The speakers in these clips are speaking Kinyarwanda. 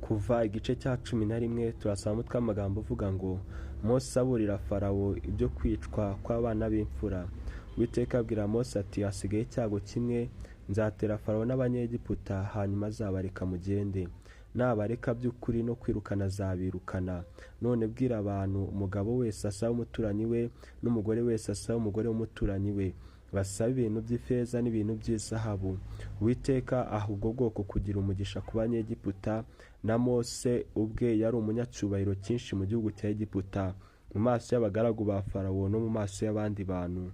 Kuva igice cya 11 turasanga tw'amagambo uvuga ngo Mose aburira Farawo ibyo kwicwa kw'abana b'imfura. Uwiteka abwira Mose ati hasigaye icyago kimwe, nzatera Farawo n'abanyegiputa hanyuma azabareka mugende. Nabareka by'ukuri no kwirukana azabirukana. None bwira abantu, umugabo wese asaba umuturanyi we n'umugore wese asaba umugore w'umuturanyi we, basaba ibintu by'ifeza n'ibintu by'izahabu. Uwiteka aha ubwo bwoko kugira umugisha ku banyegiputa, na Mose ubwe yari umunyacyubahiro cyinshi mu gihugu cya Egiputa, mu maso y'abagaragu ba Farawo no mu maso y'abandi bantu.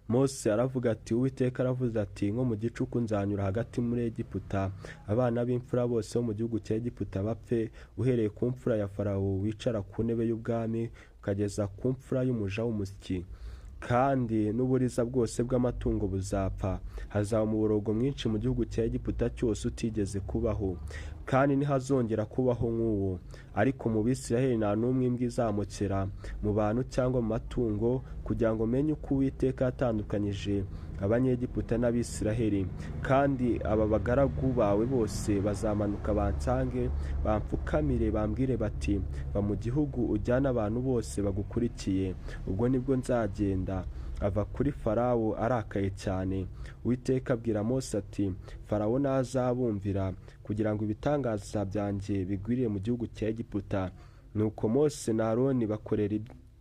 Mose aravuga ati Uwiteka aravuze ati nko mu gicuku nzanyura hagati muri Egiputa, abana b'imfura bose bo mu gihugu cya Egiputa bapfe, uhereye ku mfura ya Farawo wicara ku ntebe y'ubwami ukageza ku mfura y'umuja w'umusyi. Kandi n'uburiza bwose bw'amatungo buzapfa. Hazaba umuborogo mwinshi mu gihugu cya Egiputa cyose utigeze kubaho, kandi ntihazongera kubaho nk'uwo. Ariko mu Bisirayeli nta n'umwe imbwa izamukera mu bantu cyangwa mu matungo, kugira ngo menye uko Uwiteka yatandukanyije abanyegiputa n'Abisirayeli. Kandi aba bagaragu bawe bose bazamanuka bansange, bamfukamire bambwire bati ba mu gihugu ujyana abantu bose bagukurikiye. Ubwo nibwo nzagenda. Ava kuri Farawo arakaye cyane. Uwiteka abwira Mose ati Farawo nazabumvira, kugira ngo ibitangaza byanjye bigwiriye mu gihugu cya Egiputa. Nuko Mose na Aroni bakorera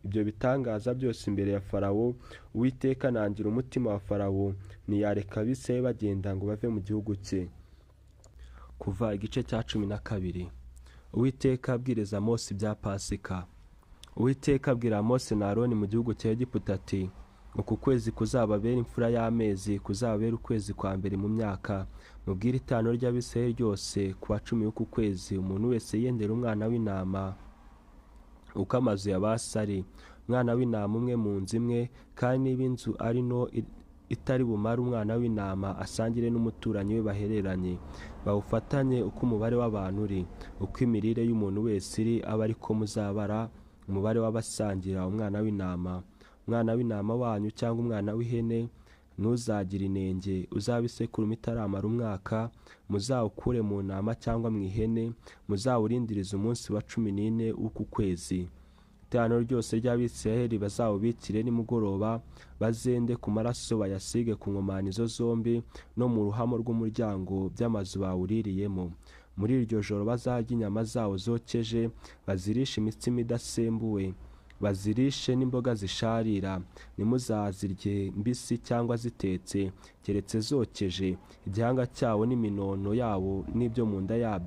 ibyo bitangaza byose imbere ya Farawo. Uwiteka nangira umutima wa Farawo, ntiyareka abisirayeli bagenda ngo bave mu gihugu cye. Kuva igice cya 12. Uwiteka abwiriza Mose ibya Pasika. Uwiteka abwira Mose na Aroni mu gihugu cya Egiputa ati uku kwezi kuzababera imfura y'amezi, kuzababera ukwezi kwa mbere mu myaka. Mubwire itano ry'Abisirayeli ryose ku wa 10 y'uku kwezi, umuntu wese yendera umwana w'intama uko amazu yabasari, umwana w'intama umwe mu nzu imwe. Kandi niba inzu ari no itari bumara umwana w'intama, asangire n'umuturanyi we bahereranye, bawufatanye uko umubare w'abantu uri, uko imirire y'umuntu wese iri, aba ariko muzabara umubare w'abasangira umwana w'intama. Umwana w'intama wanyu cyangwa umwana w'ihene ntuzagira inenge, uzabisekurume itaramara umwaka, muzawukure mu ntama cyangwa mu ihene, muzawurindiriza umunsi wa 14 w'uku kwezi. Iteraniro ryose ry'Abisirayeli bazawubikire nimugoroba, bazende ku maraso bayasige ku nkomanizo zombi no mu ruhamo rw'umuryango by'amazu bawuririyemo. Muri iryo joro bazarya inyama zawo zokeje, bazirishe imitsima idasembuwe, bazirishe n'imboga zisharira. Nimuzazirye mbisi cyangwa zitetse, keretse zokeje. Igihanga cyawo n'iminono yawo n'ibyo mu nda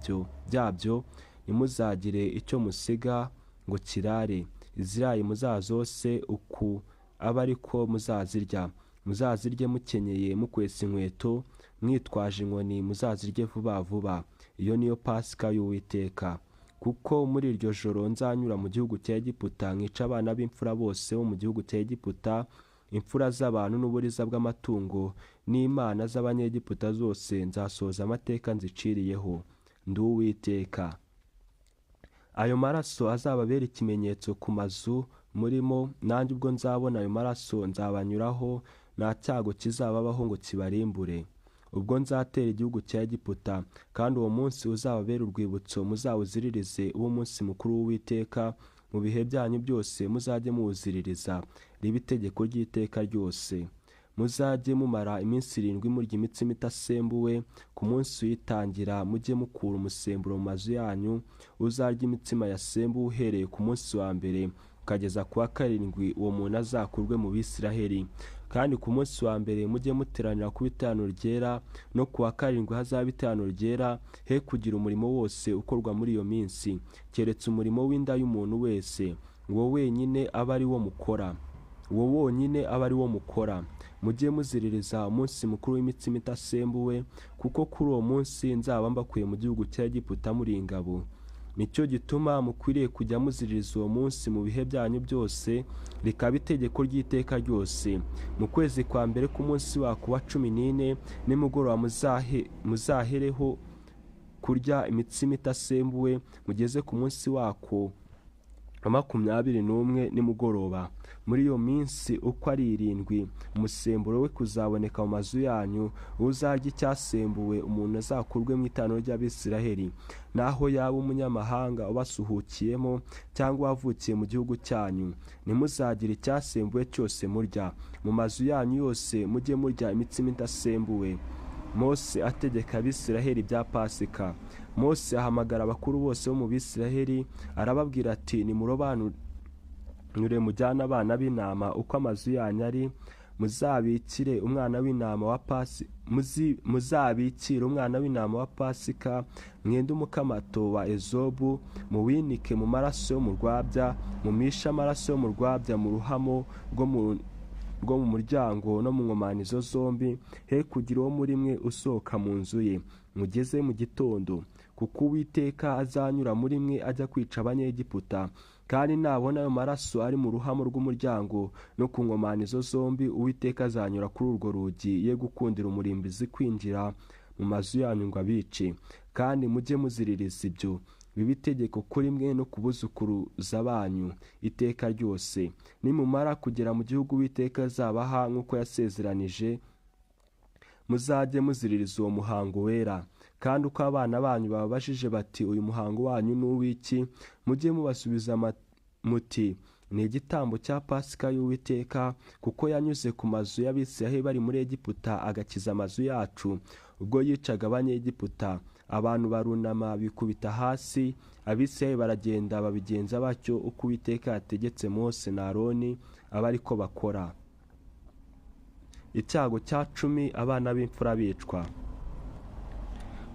byabyo nimuzagire icyo musiga ngo kirare. Izirayi muzazose uku aba ariko muzazirya. Muzazirye mukenyeye mukwesa inkweto, mwitwaje inkoni, muzazirye vuba vuba. Iyo niyo Pasika y'Uwiteka. Kuko muri iryo joro nzanyura mu gihugu cya Egiputa, nkica abana b'imfura bose bo mu gihugu cya Egiputa, imfura z'abantu n'uburiza bw'amatungo n'imana z'abanyegiputa zose. Nzasohoza amateka nziciriyeho. Ndi Uwiteka. Ayo maraso azababera ikimenyetso ku mazu murimo, nanjye ubwo nzabona ayo maraso nzabanyuraho, nta cyago kizababaho ngo kibarimbure. Ubwo nzatera igihugu cya Egiputa, kandi uwo munsi uzababera urwibutso, muzawuziririze uwo munsi mukuru w'Uwiteka. Mu bihe byanyu byose muzajye muwuziririza, ribe itegeko ry'iteka ryose. Muzajye mumara iminsi 7 murya imitsima idasembuwe. Ku munsi uyitangira mujye mukura umusemburo mu mazu yanyu. Uzarya imitsima yasembuwe uhereye ku munsi wa mbere ukageza ku wa 7, uwo muntu azakurwe mu Bisirayeli. Kandi ku munsi wa mbere mujye muteranira ku iteraniro ryera, no ku wa 7 hazaba iteraniro ryera. He kugira umurimo wose ukorwa muri iyo minsi, keretse umurimo w'inda y'umuntu wese, wo wenyine aba ari wo mukora, wo wonyine aba ari wo mukora. Mujye muziririza umunsi mukuru w'imitsima idasembuwe, kuko kuri uwo munsi nzaba mbakuye mu gihugu cya Egiputa muri ingabo. Nicyo gituma mukwiriye kujya muziririza uwo munsi mu bihe byanyu byose, rikaba itegeko ry'iteka ryose. Mu kwezi kwa mbere ku munsi wako wa 14 nimugoroba muzahereho kurya imitsima idasembuwe, mugeze ku munsi wako 21 nimugoroba. Muri iyo minsi uko ari 7 umusemburo we kuzaboneka mu mazu yanyu, uzarya icyasembuwe umuntu azakurwe mu itano ry'abisirayeli, naho yaba umunyamahanga ubasuhukiyemo cyangwa wavukiye mu gihugu cyanyu. Ntimuzagira icyasembuwe cyose murya. Mu mazu yanyu yose mujye murya imitsima idasembuwe. Mose ategeka abisirayeli bya Pasika. Mose ahamagara abakuru bose bo mu Bisirayeli arababwira ati, nimurobanure mujyana abana b'intama uko amazu yanyu ari, muzabikire umwana w'intama wa Pasika, mwende umukamato wa ezobu, muwinike mu maraso yo mu rwabya, mumishe amaraso yo mu rwabya mu ruhamo rwo mu muryango no mu nkomanizo zombi, he kugira uwo muri mwe usohoka mu nzu ye. Mugeze mu gitondo, kuko Uwiteka azanyura muri mwe ajya kwica abanyegiputa, kandi nabona ayo maraso ari mu ruhamo rw'umuryango no ku nkomanizo zombi, Uwiteka azanyura kuri urwo rugi, ye gukundira umurimbizi kwinjira mu mazu yanyu ngo abice. Kandi mujye muziririza ibyo, bibe itegeko kuri mwe no ku buzukuruza banyu iteka ryose. Nimumara kugera mu gihugu Uwiteka azabaha nk'uko yasezeranije, muzajye muziririza uwo muhango wera. Kandi uko abana banyu bababajije bati, uyu muhango wanyu ni uw'iki? Mujye mubasubiza muti, ni igitambo cya Pasika y'Uwiteka, kuko yanyuze ku mazu y'Abisirayeli bari muri Egiputa agakiza amazu yacu ubwo yicaga abanyegiputa. Abantu barunama bikubita hasi, Abisirayeli baragenda babigenza batyo uko Uwiteka yategetse Mose na Aroni, aba ariko bakora. Icyago cya 10 abana b'imfura bicwa.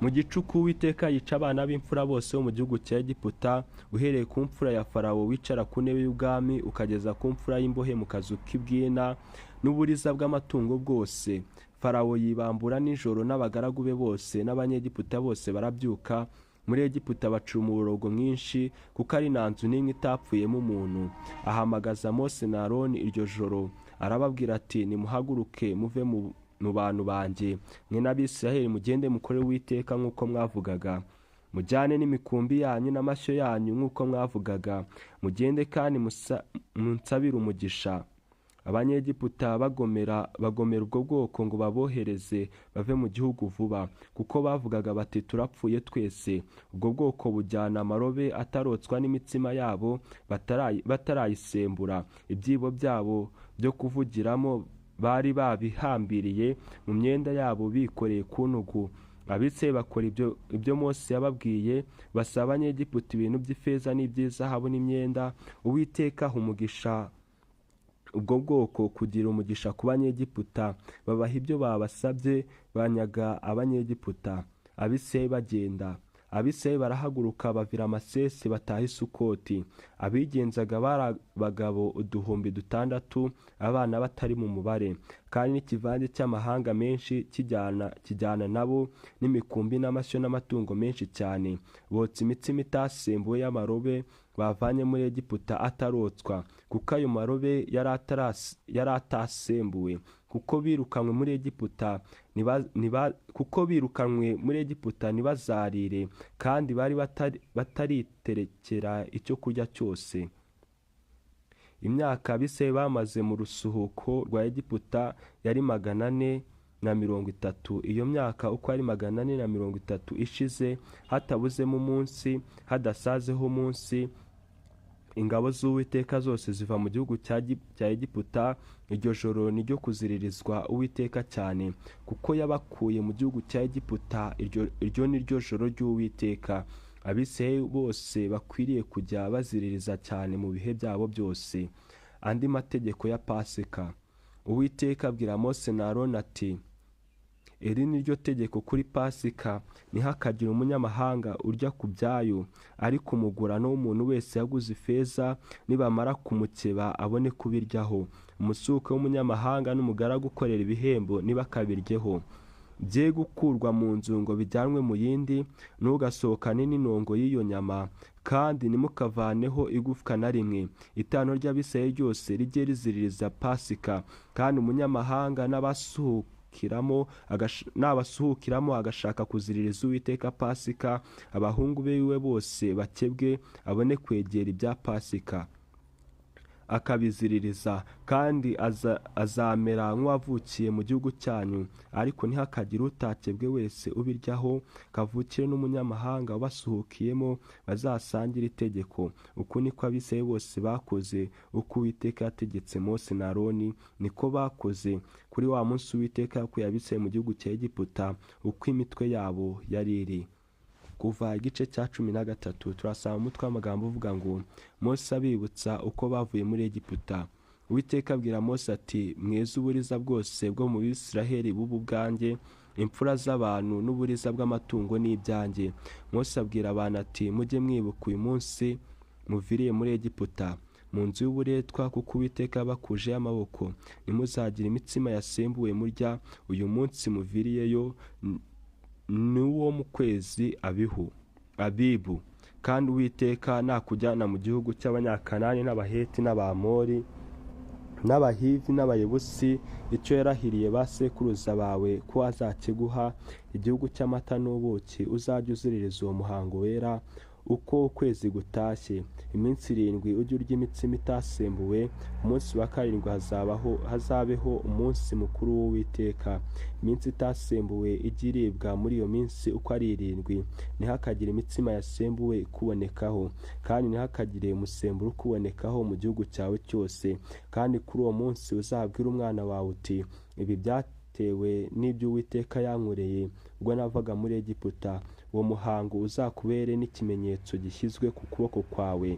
Mu gicuku Uwiteka yica abana b'imfura bose bo mu gihugu cya Egiputa, uhereye ku mfura ya Farawo wicara ku ntebe y'ubwami ukageza ku mfura y'imbohe mu kazu k'ibwina n'uburiza bw'amatungo bwose. Farawo yibambura nijoro n'abagaragu be bose, n'abanyegiputa bose barabyuka. Muri Egiputa bacura umuborogo mwinshi, kuko ari nta nzu n'imwe itapfuyemo umuntu. Ahamagaza Mose na Aroni iryo joro, arababwira ati, nimuhaguruke muve mu bantu banjye, mwe n'Abisirayeli, mugende mukore Uwiteka nk'uko mwavugaga. Mujyane n'imikumbi yanyu n'amashyo yanyu nk'uko mwavugaga, mugende kandi munsabire umugisha. Abanyegiputa bagomera ubwo bwoko ngo babohereze bave mu gihugu vuba, kuko bavugaga bati, turapfuye twese. Ubwo bwoko bujyana amarobe atarotswa n'imitsima yabo batarayisembura. Ibyibo byabo byo kuvugiramo bari babihambiriye mu myenda yabo bikoreye ku ntugu. Abisirayeli bakora ibyo Mose yababwiye, basaba abanyegiputa ibintu by'ifeza n'iby'izahabu n'imyenda. Uwiteka aha umugisha ubwo bwoko kugira umugisha ku banyegiputa, babaha ibyo babasabye, banyaga abanyegiputa. Abisirayeli bagenda. Abisirayeli barahaguruka bavira Amasesi bataha i Sukoti. Abigenzaga bari abagabo 6,000, abana batari mu mubare, kandi n'ikivange cy'amahanga menshi kijyana nabo, n'imikumbi n'amashyo n'amatungo menshi cyane. Botsa imitsima itasembuwe y'amarobe bavanye muri Egiputa atarotswa, kuko ayo marobe yari atasembuwe. Kuko birukanwe muri Egiputa ntibazarire, kandi bari batariterekera icyo kurya cyose. Imyaka Abisirayeli bamaze mu rusuhuko rwa Egiputa yari 430. Iyo myaka uko ari 430 ishize, hatabuzemo umunsi, hadasazeho umunsi, ingabo z'Uwiteka zose ziva mu gihugu cya Egiputa. Iryo joro ni ryo kuziririzwa Uwiteka cyane, kuko yabakuye mu gihugu cya Egiputa. Iryo ni ryo joro ry'Uwiteka. Abisirayeli bose bakwiriye kujya baziririza cyane mu bihe byabo byose. Andi mategeko ya Pasika. Uwiteka abwira Mose na Aroni ati, iri ni ryo tegeko kuri Pasika, ntihakagire umunyamahanga urya ku byayo, ariko umugurano w'umuntu wese yaguze ifeza, nibamara kumukeba abone kubiryaho. Umusuke w'umunyamahanga n'umugaragu ukorera ibihembo ntibakabiryeho. Bye gukurwa mu nzu ngo bijyanwe mu yindi, ntugasohokane n'intongo y'iyo nyama, kandi nimukavaneho igufwa na rimwe. Itano ry'Abisirayeli ryose rijye riziririza Pasika, kandi umunyamahanga nabasuhukiramo agashaka kuziririza Uwiteka Pasika, abahungu biwe bose bakebwe, abone kwegera ibya Pasika akabiziririza, kandi azamera nk'uwavukiye mu gihugu cyanyu, ariko ntihakagire utakebwe wese ubiryaho, kavukire n'umunyamahanga ubasuhukiyemo, bazasangire itegeko. Uku niko abisirayeli bose bakoze, uko Uwiteka yategetse Mose na Aroni, niko bakoze kuri wa munsi Uwiteka yakuye abisirayeli mu gihugu cya Egiputa, uko imitwe yabo yari iri. Kuva igice cya 13 turasaba umutwe w'amagambo uvuga ngo Mose abibutsa uko bavuye muri Egiputa. Uwiteka abwira Mose ati, mweze uburiza bwose bwo mu Bisiraheli bubu bwanjye, imfura z'abantu n'uburiza bw'amatungo n'ibyanjye. Mose abwira abantu ati, mujye mwibuka uyu munsi muviriye muri Egiputa mu nzu y'uburetwa, kuko Uwiteka yabakujeho amaboko. Ntimuzagira imitsima yasembuwe murya uyu munsi muviriyeyo, n'uwo mu kwezi Abibu. Kandi Uwiteka nakujyana mu gihugu cy'Abanyakanani n'Abaheti n'Abamori n'Abahivi n'Abayebusi, icyo yarahiriye ba sekuruza bawe ko azakiguha, igihugu cy'amata n'ubuki, uzajya uziririza uwo muhango wera uko ukwezi gutashye. Iminsi 7 ujye urya imitsima itasembuwe, umunsi wa 7 hazabeho umunsi mukuru w'Uwiteka. Iminsi itasembuwe ijye iribwa muri iyo minsi uko ari 7. Ntihakagire imitsima yasembuwe ikubonekaho, kandi ntihakagire umusemburo ukubonekaho mu gihugu cyawe cyose. Kandi kuri uwo munsi uzabwira umwana wawe uti, ibi byatewe n'ibyo Uwiteka yankoreye ubwo navaga muri Egiputa. Uwo muhango uzakubere n'ikimenyetso gishyizwe ku kuboko kwawe,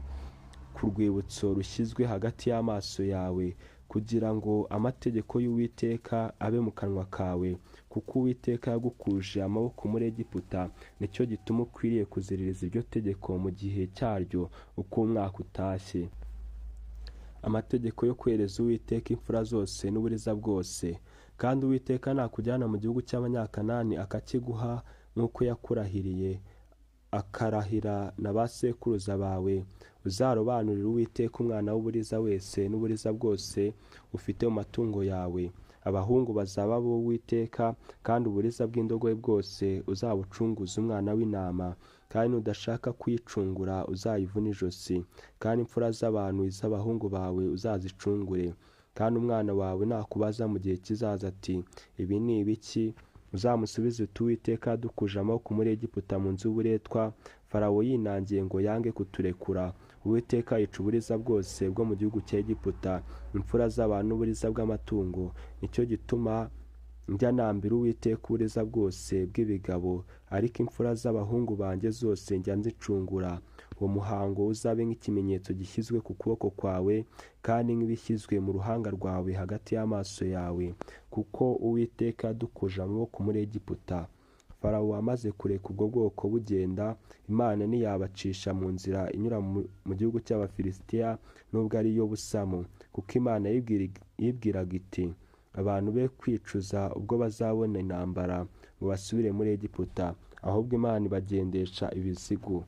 ku rwibutso rushyizwe hagati y'amaso yawe, kugira ngo amategeko y'Uwiteka abe mu kanwa kawe, kuko Uwiteka yagukuje amaboko muri Egiputa. Nicyo gituma ukwiriye kuziririza iryo tegeko mu gihe cyaryo uko umwaka utashye. Amategeko yo kwereza Uwiteka imfura zose n'uburiza bwose. Kandi Uwiteka nakujyana mu gihugu cy'Abanyakanani akakiguha nk'uko yakurahiriye, akarahira na ba sekuruza bawe, uzarobanurira Uwiteka umwana w'uburiza wese n'uburiza bwose ufite mu matungo yawe. Abahungu bazaba bo Uwiteka, kandi uburiza bw'indogobe bwose uzabucunguza umwana w'intama, kandi nudashaka kuyicungura uzayivuna ijosi. Kandi imfura z'abantu iz'abahungu bawe uzazicungure. Kandi umwana wawe nakubaza mu gihe kizaza ati, ibi ni ibiki? Uzamusubize uti, Uwiteka yadukuje amaboko muri Egiputa mu nzu y'uburetwa, Farawo yinangiye ngo yange kuturekura. Uwiteka yica uburiza bwose bwo mu gihugu cya Egiputa, imfura z'abantu n'uburiza bw'amatungo. Nicyo gituma njya nambira Uwiteka uburiza bwose bw'ibigabo, ariko imfura z'abahungu banjye zose njya nzicungura. Uwo muhango uzabe nk'ikimenyetso gishyizwe ku kuboko kwawe, kandi nk'ibishyizwe mu ruhanga rwawe hagati y'amaso yawe, kuko Uwiteka yadukuje amaboko muri Egiputa. Farawo amaze kureka ubwo bwoko bugenda, Imana ntiyabacisha mu nzira inyura mu gihugu cy'Abafilisitiya, nubwo ari yo busamo, kuko Imana yibwiraga iti, abantu be kwicuza ubwo bazabona intambara ngo basubire muri Egiputa, ahubwo Imana ibagendesha ibizigu.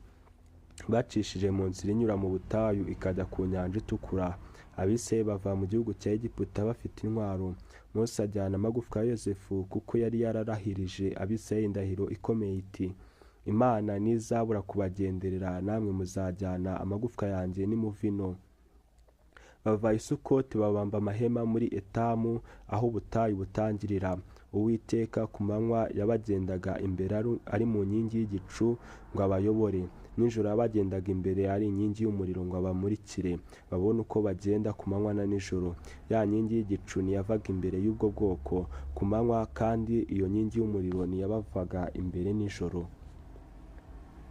Bacishije mu nzira inyura mu butayu ikajya ku nyanja itukura. Abisirayeli bava mu gihugu cya Egiputa bafite intwaro. Mose ajyana amagufwa ya Yosefu, kuko yari yararahirije Abisirayeli indahiro ikomeye iti, Imana ntizabura kubagenderera, namwe muzajyana amagufwa yanjye nimuvino. Bava i Sukoti babamba amahema muri Etamu, aho ubutayu butangirira. Uwiteka ku manywa yabagendaga imbere ari mu nkingi y'igicu ngo abayobore, nijoro yabagendaga imbere ari inkingi y'umuriro ngo abamurikire, babone uko bagenda ku manywa na nijoro. Ya nkingi y'igicu ntiyavaga imbere y'ubwo bwoko ku manywa, kandi iyo nkingi y'umuriro ntiyabavaga imbere nijoro.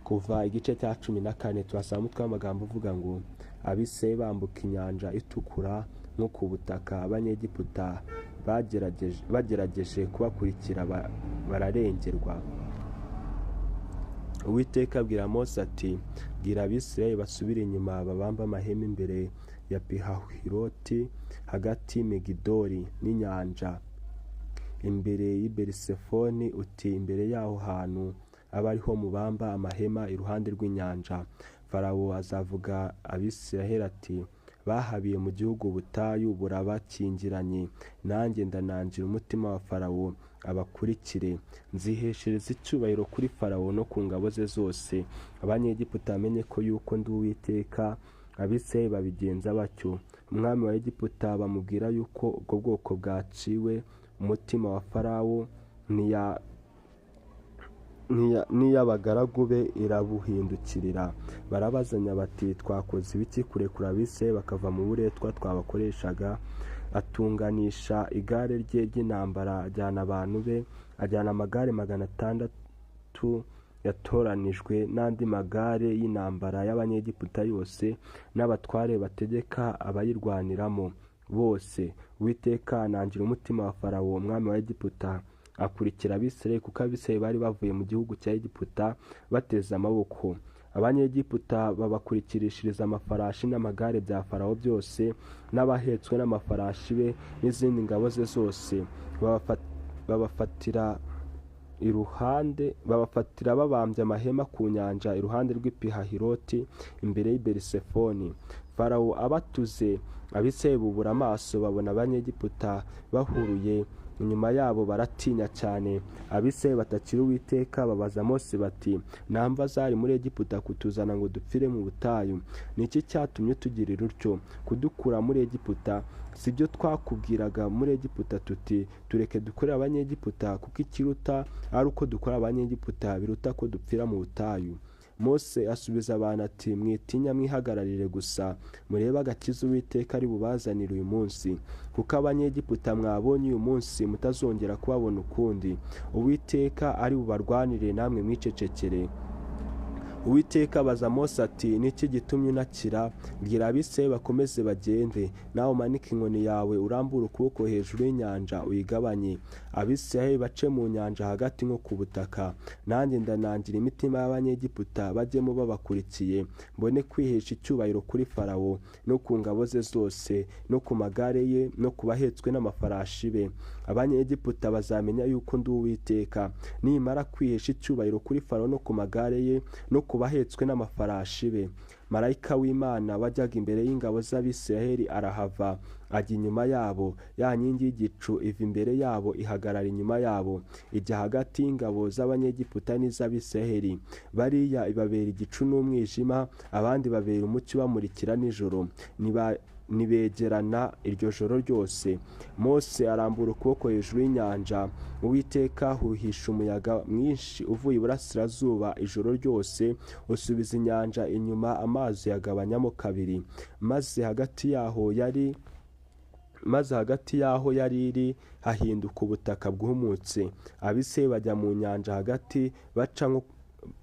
Kuva igice cya 14 turasaba umutwe w'amagambo uvuga ngo Abisirayeli bambuka inyanja itukura nko ku butaka. Abanyegiputa bagerageje kubakurikira bararengerwa. Uwiteka abwira Mose ati, bwira Abisirayeli basubire inyuma babamba amahema imbere ya Pihahiroti, hagati y'Migidoli n'inyanja, imbere y'Berisefoni, uti imbere y'aho hantu aba ariho mubamba amahema iruhande rw'inyanja. Farawo azavuga Abisirayeli ati, bahabiye mu gihugu butayu burabakingiranye, nanjye ndanangira umutima wa Farawo abakurikire, nziheshereza icyubahiro kuri Farawo no ku ngabo ze zose. Abanyegiputa bamenye ko yuko ndi Uwiteka. Abisirayeli babigenza batyo. Umwami wa Egiputa bamubwira yuko ubwo bwoko bwaciwe, umutima wa Farawo n'iy'abagaragu be irabuhindukirira. Barabazanya bati, twakoze ibiki kurekura Abisirayeli bakava mu buretwa twabakoreshaga? Atunganisha igare rye ry'intambara, ajyana abantu be, ajyana amagare 600 yatoranijwe n'andi magare y'intambara y'Abanyegiputa yose, n'abatware bategeka abayirwaniramo bose. Uwiteka anangira umutima wa Farawo umwami wa Egiputa, akurikira Abisirayeli, kuko Abisirayeli bari bavuye mu gihugu cya Egiputa bateze amaboko. Abanyegiputa babakurikirishiriza amafarashi n'amagare bya Farawo byose, n'abahetswe n'amafarashi be n'izindi ngabo ze zose. Babafatira babambye amahema ku nyanja iruhande rw'Ipihahiroti imbere y'Iberisefoni. Farawo abatuze, Abisirayeli bubura amaso, babona Abanyegiputa bahuruye inyuma yabo, baratinya cyane. Abisirayeli batakira Uwiteka, babaza Mose bati, nta mva zari muri Egiputa kutuzana ngo dupfire mu butayu? Ni iki cyatumye tugirira utyo kudukura muri Egiputa? Si byo twakubwiraga muri Egiputa tuti, tureke dukorere Abanyegiputa, kuko ikiruta ari uko dukora Abanyegiputa biruta ko dupfira mu butayu. Mose asubiza abantu ati, mwitinya, mwihagararire gusa, murebe agakiza Uwiteka ari bubazanire uyu munsi, kuko Abanyegiputa mwabonye uyu munsi mutazongera kubabona ukundi. Uwiteka ari bubarwanire, namwe mwicecekere. Uwiteka abaza Mose ati, niki gitumye unakira? Bwira Abisirayeli bakomeze bagende, nawe umanike inkoni yawe, urambure ukuboko hejuru y'inyanja uyigabanye, Abisirayeli bace mu nyanja hagati nko ku butaka. Nanjye ndanangira imitima y'Abanyegiputa bajyemo babakurikiye, mbone kwihesha icyubahiro kuri Farawo no ku ngabo ze zose, no ku magare ye, no ku bahetswe n'amafarashi be. Abanyegiputa bazamenya yuko ndi Uwiteka, nimara kwihesha icyubahiro kuri Farawo no ku magare ye, no ku bahetswe n'amafarashi be. Marayika w'Imana wajyaga imbere y'ingabo z'Abisirayeli arahava, ajya inyuma yabo. Ya nkingi y'igicu iva imbere yabo, ihagarara inyuma yabo, ijya hagati y'ingabo z'Abanyegiputa n'iz'Abisirayeli. Bariya ibabera igicu n'umwijima, abandi babera umucyo bamurikira nijoro. Nibegerana iryo joro ryose. Mose arambura ukuboko hejuru y'inyanja, Uwiteka ahuhisha umuyaga mwinshi uvuye iburasirazuba ijoro ryose, usubiza inyanja inyuma, amazi yagabanyamo kabiri, maze hagati y'aho yari iri hahinduka ubutaka bwumutse. Abisirayeli bajya mu nyanja hagati,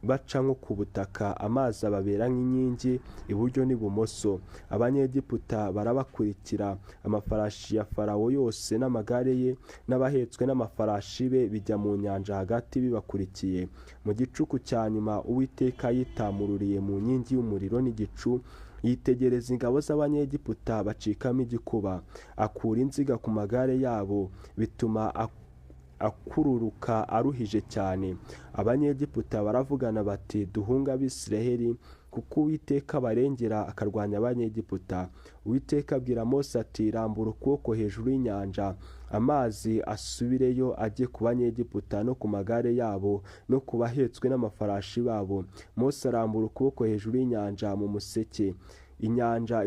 baca nko ku butaka, amazi ababera nk'inkingi iburyo n'ibumoso. Abanyegiputa barabakurikira, amafarashi ya Farawo yose n'amagare ye n'abahetswe n'amafarashi be bijya mu nyanja hagati bibakurikiye. Mu gicuku cya nyuma Uwiteka yitamururiye mu nkingi y'umuriro n'igicu, yitegereza ingabo z'Abanyegiputa bacikamo igikuba, akura inziga ku magare yabo, bituma akururuka aruhije cyane. Abanyegiputa baravugana bati, duhunge Abisirayeli, kuko Uwiteka barengera akarwanya Abanyegiputa. Uwiteka abwira Mose ati, rambura ukuboko hejuru y'inyanja, amazi asubireyo ajye ku Banyegiputa no ku magare yabo no ku bahetswe n'amafarashi babo. Mose arambura ukuboko hejuru y'inyanja mu museke, inyanja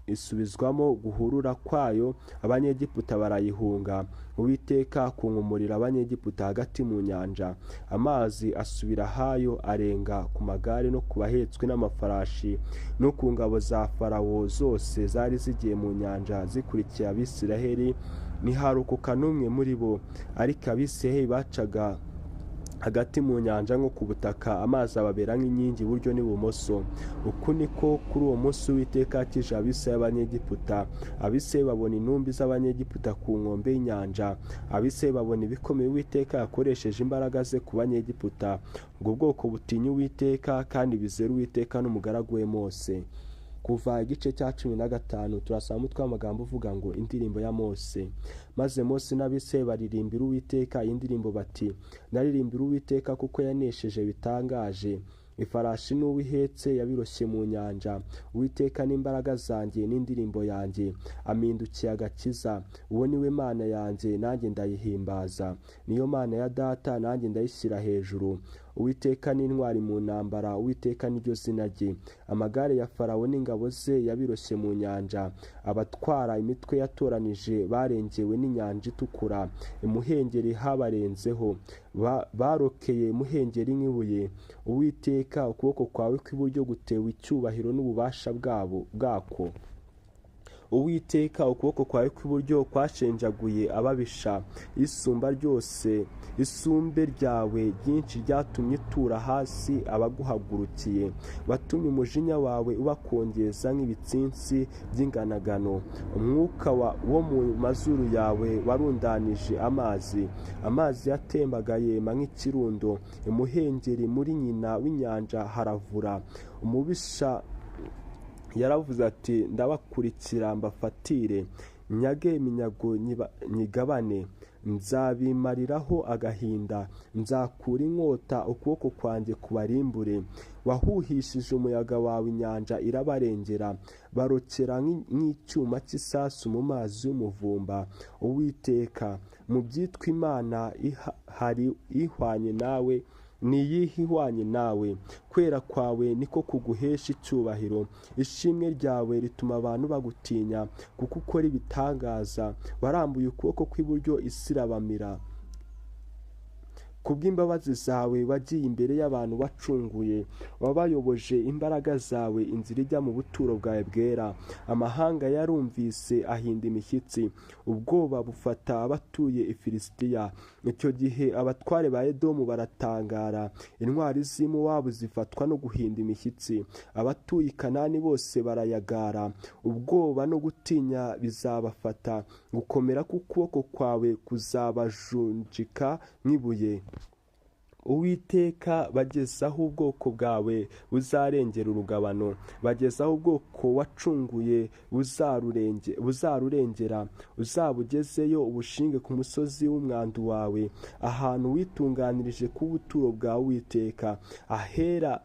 isubizwamo guhurura kwayo, Abanyegiputa barayihunga. Uwiteka akunkumurira Abanyegiputa hagati mu nyanja, amazi asubira hayo, arenga ku magare no ku bahetswe n'amafarashi no ku ngabo za Farawo zose zari zigiye mu nyanja zikurikiye Abisirayeli. Ntiharokoka n'umwe muri bo, ariko Abisirayeli bacaga hagati mu nyanja nko ku butaka, amazi ababera nk'inkingi iburyo n'ibumoso. Uku niko kuri uwo munsi Uwiteka akije Abisirayeli Abanyegiputa. Abisirayeli babona intumbi z'Abanyegiputa ku nkombe y'inyanja. Abisirayeli babona ibikomeye Uwiteka yakoresheje imbaraga ze ku Banyegiputa. Ubwo bwoko butinya Uwiteka kandi bizera Uwiteka n'umugaragu we Mose. Kuva igice cya 15 turasaba umutwe w'amagambo uvuga ngo indirimbo ya Mose. Maze Mose n'Abisirayeli baririmbira Uwiteka iyi ndirimbo bati, naririmbira Uwiteka kuko yanesheje bitangaje, ifarashi n'uwihetse yabiroshye mu nyanja. Uwiteka n'imbaraga zanjye n'indirimbo yanjye, ampindukiye agakiza. Uwo ni we Mana yanjye, nanjye ndayihimbaza. Niyo Mana ya data, nanjye ndayishyira hejuru. Uwiteka ni intwari mu ntambara, Uwiteka niryo zina rye. Amagare ya Farawo n'ingabo ze yabiroshye mu nyanja. Abatwara imitwe yatoranije barengewe n'inyanja itukura. Imuhengeri habarenzeho, barokeye imuhengeri nk'ibuye. Uwiteka, ukuboko kwawe kw'iburyo gutewe icyubahiro n'ububasha bwako. Uwiteka, ukuboko kwawe kw'iburyo kwashenjaguye ababisha. Isumba ryose, isumbe ryawe ryinshi ryatumye itura hasi abaguhagurukiye. Watumye umujinya wawe ubakongeza nk'ibitsinsi by'inganagano. Umwuka wo mu mazuru yawe warundanije amazi. Amazi yatembaga yema nk'ikirundo. Imuhengeri muri nyina w'inyanja haravura. Umubisha yaravuze ati, ndabakurikira mbafatire, nyage iminyago nyigabane. Nzabimariraho agahinda, nzakura inkota ukuboko kwanjye kubarimbure. Wahuhishije umuyaga wawe, inyanja irabarengera. Barokera nk'icyuma cy'isasu mu mazi y'umuvumba. Uwiteka, mu byitwa Imana hari ihwanye nawe? Ni iyihe ihwanye nawe? Kwera kwawe niko kuguhesha icyubahiro. Ishimwe ryawe rituma abantu bagutinya, kuko ukora ibitangaza. Warambuye ukuboko kw'iburyo, isi irabamira. Kubw'imbabazi zawe wagiye imbere y'abantu wacunguye. Wabayoboje imbaraga zawe inzira ijya mu buturo bwawe bwera. Amahanga yarumvise ahinda imishyitsi. Ubwoba bufata abatuye i Filisitiya. Icyo gihe abatware ba Edomu baratangara. Intwari z'i Mowabu zifatwa no guhinda imishyitsi. Abatuye i Kanani bose barayagara. Ubwoba no gutinya bizabafata. Gukomera k'ukuboko kwawe kuzabajunjika nk'ibuye. Uwiteka, bagezaho ubwoko bwawe buzarengera urugabano. Bagezaho ubwoko wacunguye buzarurengera. Uzabugezeyo ubushinge ku musozi w'umwandu wawe, ahantu witunganirije k'ubuturo bwawe Uwiteka, ahera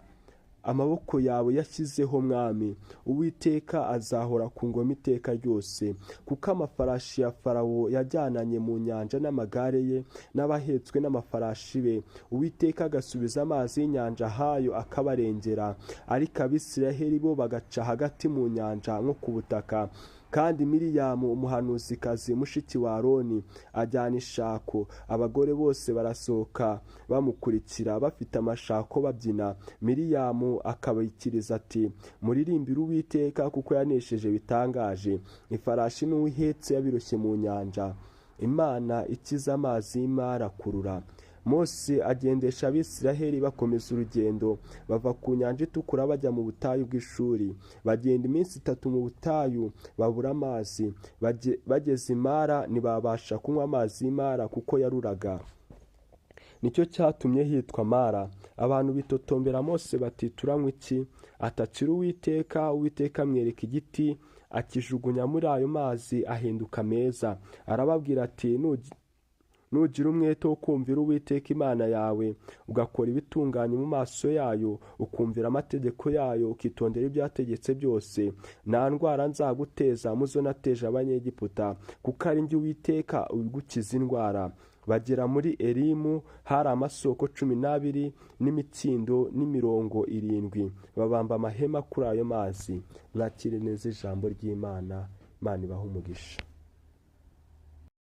amaboko yawe yashyizeho mwami. Uwiteka azahora ku ngoma iteka ryose. Kuko amafarashi ya Farawo yajyananye mu nyanja n'amagare ye n'abahetswe n'amafarashi be. Uwiteka agasubiza amazi y'inyanja hayo akabarengera. Ariko abisirayeli bo bagaca hagati mu nyanja nko ku butaka. Kandi Miriyamu umuhanuzikazi mushiki wa Aroni ajyana ishako. Abagore bose barasohoka bamukurikira bafite amashako babyina. Miriyamu akabikiriza ati, muririmbire Uwiteka kuko yanesheje bitangaje. Ifarashi n'uwihetse yabiroshye mu nyanja. Imana ikiza amazi y'Imara kurura. Mose agendesha abisirayeli bakomeza urugendo. Bava ku nyanja itukura bajya mu butayu bw'Ishuri. Bagenda iminsi 3 mu butayu babura amazi. Bageze Imara ntibabasha kunywa amazi y'Imara kuko yaruraga. Nicyo cyatumye hitwa Mara. Abantu bitotombera Mose bati, turanywa iki? Atakira Uwiteka. Uwiteka amwereka igiti, akijugunya muri ayo mazi ahinduka meza. Arababwira ati, nugira umwete wo kumvira Uwiteka Imana yawe, ugakora ibitunganye mu maso yayo, ukumvira amategeko yayo, ukitondera ibyo yategetse byose, nta ndwara nzaguteza muzo nateje abanyegiputa, kuko ari njye Uwiteka ugukiza indwara. Bagera muri Elimu, hari amasoko 12 n'imitsindo n'imirongo 7. Babamba amahema kuri ayo mazi. Mwakire neza ijambo ry'Imana. Imana ibahe umugisha.